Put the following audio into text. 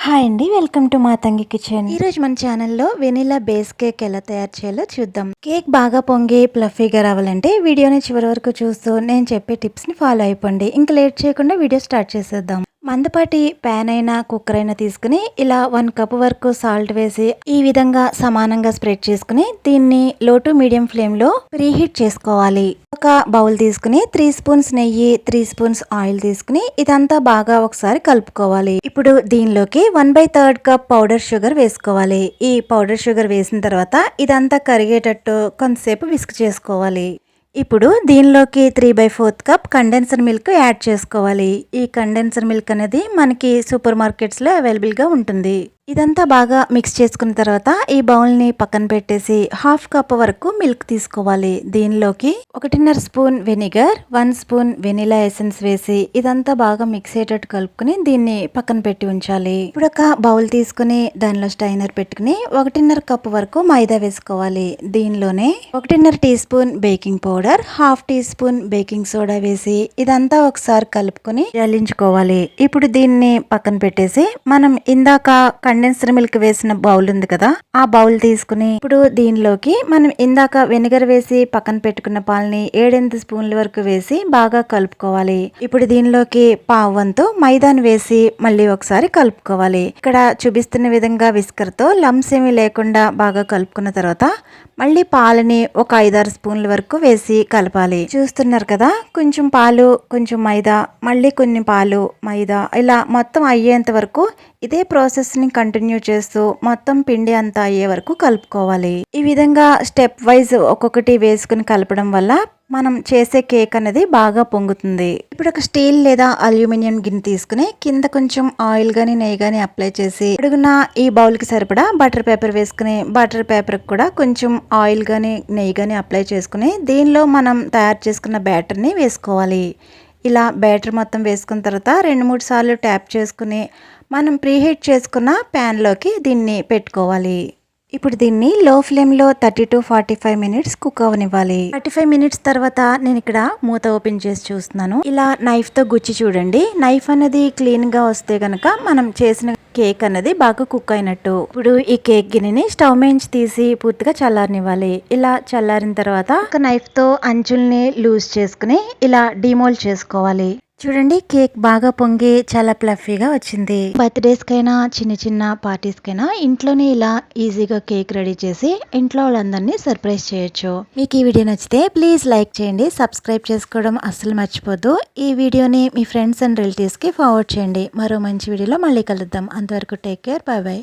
Hi అండి, welcome to Matangi kitchen. ఈరోజు మన ఛానల్లో వెనిలా బేస్ కేక్ ఎలా తయారు చేయాలో చూద్దాం. కేక్ బాగా పొంగి ప్లఫీగా రావాలంటే వీడియోని చివరి వరకు చూస్తూ నేను చెప్పే టిప్స్ని ఫాలో అయిపోండి. ఇంకా లేట్ చేయకుండా వీడియో స్టార్ట్ చేసేద్దాం. మందపాటి ప్యాన్ అయినా కుక్కర్ అయినా తీసుకుని ఇలా 1 కప్ వరకు సాల్ట్ వేసి ఈ విధంగా సమానంగా స్ప్రెడ్ చేసుకుని దీన్ని లో టు మీడియం ఫ్లేమ్ లో ప్రీహీట్ చేసుకోవాలి. ఒక బౌల్ తీసుకుని 3 స్పూన్స్ నెయ్యి, 3 స్పూన్స్ ఆయిల్ తీసుకుని ఇదంతా బాగా ఒకసారి కలుపుకోవాలి. ఇప్పుడు దీనిలోకి 1/3 కప్ పౌడర్ షుగర్ వేసుకోవాలి. ఈ పౌడర్ షుగర్ వేసిన తర్వాత ఇదంతా కరిగేటట్టు కొంతసేపు విస్క్ చేసుకోవాలి. ఇప్పుడు దీనిలోకి 3/4 కప్ కండెన్సర్ మిల్క్ యాడ్ చేసుకోవాలి. ఈ కండెన్సర్ మిల్క్ అనేది మనకి సూపర్ మార్కెట్స్లో అవైలబుల్గా ఉంటుంది. ఇదంతా బాగా మిక్స్ చేసుకున్న తర్వాత ఈ బౌల్ని పక్కన పెట్టేసి 1/2 కప్ వరకు మిల్క్ తీసుకోవాలి. దీనిలోకి 1.5 spoon vinegar, 1 spoon vanilla essence వేసి ఇదంతా బాగా మిక్స్ అయ్యేటట్టు కలుపుకుని దీన్ని పక్కన పెట్టి ఉంచాలి. ఇప్పుడు ఒక బౌల్ తీసుకుని దానిలో స్టైనర్ పెట్టుకుని 1.5 కప్ వరకు మైదా వేసుకోవాలి. దీనిలోనే 1.5 teaspoon baking powder, 1/2 teaspoon baking soda వేసి ఇదంతా ఒకసారి కలుపుకుని జల్లించుకోవాలి. ఇప్పుడు దీన్ని పక్కన పెట్టేసి మనం ఇందాక కండెన్సర్ మిల్క్ వేసిన బౌల్ ఉంది కదా, ఆ బౌల్ తీసుకుని ఇప్పుడు దీనిలోకి మనం ఇందాక వెనిగర్ వేసి పక్కన పెట్టుకున్న పాలని 7-8 స్పూన్ల వరకు వేసి బాగా కలుపుకోవాలి. ఇప్పుడు దీనిలోకి పావు వంతు మైదాని వేసి మళ్ళీ ఒకసారి కలుపుకోవాలి. ఇక్కడ చూపిస్తున్న విధంగా విస్కర్ తో లమ్స్ ఏమీ లేకుండా బాగా కలుపుకున్న తర్వాత మళ్ళీ పాలని ఒక 5-6 స్పూన్ల వరకు వేసి కలపాలి. చూస్తున్నారు కదా, కొంచెం పాలు, కొంచెం మైదా, మళ్ళీ కొన్ని పాలు, మైదా, ఇలా మొత్తం అయ్యేంత వరకు ఇదే ప్రాసెస్ ని కంటిన్యూ చేస్తూ మొత్తం పిండి అంతా అయ్యే వరకు కలుపుకోవాలి. ఈ విధంగా స్టెప్ వైజ్ ఒక్కొక్కటి వేసుకుని కలపడం వల్ల మనం చేసే కేక్ అనేది బాగా పొంగుతుంది. ఇప్పుడు ఒక స్టీల్ లేదా అల్యూమినియం గిన్నె తీసుకుని కింద కొంచెం ఆయిల్ గానీ నెయ్యి గానీ అప్లై చేసి అడుగున ఈ బౌల్ కి సరిపడా బటర్ పేపర్ వేసుకుని బటర్ పేపర్ కూడా కొంచెం ఆయిల్ గానీ నెయ్యి గానీ అప్లై చేసుకుని దీనిలో మనం తయారు చేసుకున్న బ్యాటర్ ని వేసుకోవాలి. ఇలా బ్యాటర్ మొత్తం వేసుకున్న తర్వాత 2-3 సార్లు ట్యాప్ చేసుకుని మనం ప్రీహీట్ చేసుకున్న ప్యాన్లోకి దీన్ని పెట్టుకోవాలి. ఇప్పుడు దీన్ని లో ఫ్లేమ్లో 30 to 45 మినిట్స్ కుక్ అవనివ్వాలి. 35 మినిట్స్ తర్వాత నేను ఇక్కడ మూత ఓపెన్ చేసి చూస్తున్నాను. ఇలా నైఫ్తో గుచ్చి చూడండి. నైఫ్ అనేది క్లీన్గా వస్తే గనక మనం చేసిన కేక్ అనేది బాగా కుక్ అయినట్టు. ఇప్పుడు ఈ కేక్ గిన్నెని స్టవ్ నుంచి తీసి పూర్తిగా చల్లారనివ్వాలి. ఇలా చల్లారిన తర్వాత ఒక నైఫ్తో అంచుల్ని లూజ్ చేసుకుని ఇలా డిమోల్డ్ చేసుకోవాలి. చూడండి, కేక్ బాగా పొంగి చాలా ప్లఫీగా వచ్చింది. బర్త్డేస్కైనా చిన్న చిన్న పార్టీస్కైనా ఇంట్లోనే ఇలా ఈజీగా కేక్ రెడీ చేసి ఇంట్లో వాళ్ళందరినీ సర్ప్రైజ్ చేయొచ్చు. మీకు ఈ వీడియో నచ్చితే ప్లీజ్ లైక్ చేయండి, సబ్స్క్రైబ్ చేసుకోవడం అస్సలు మర్చిపోద్దు. ఈ వీడియోని మీ ఫ్రెండ్స్ అండ్ రిలేటివ్స్కి ఫార్వర్డ్ చేయండి. మరో మంచి వీడియోలో మళ్ళీ కలుద్దాం. అంతవరకు టేక్ కేర్, బై బై.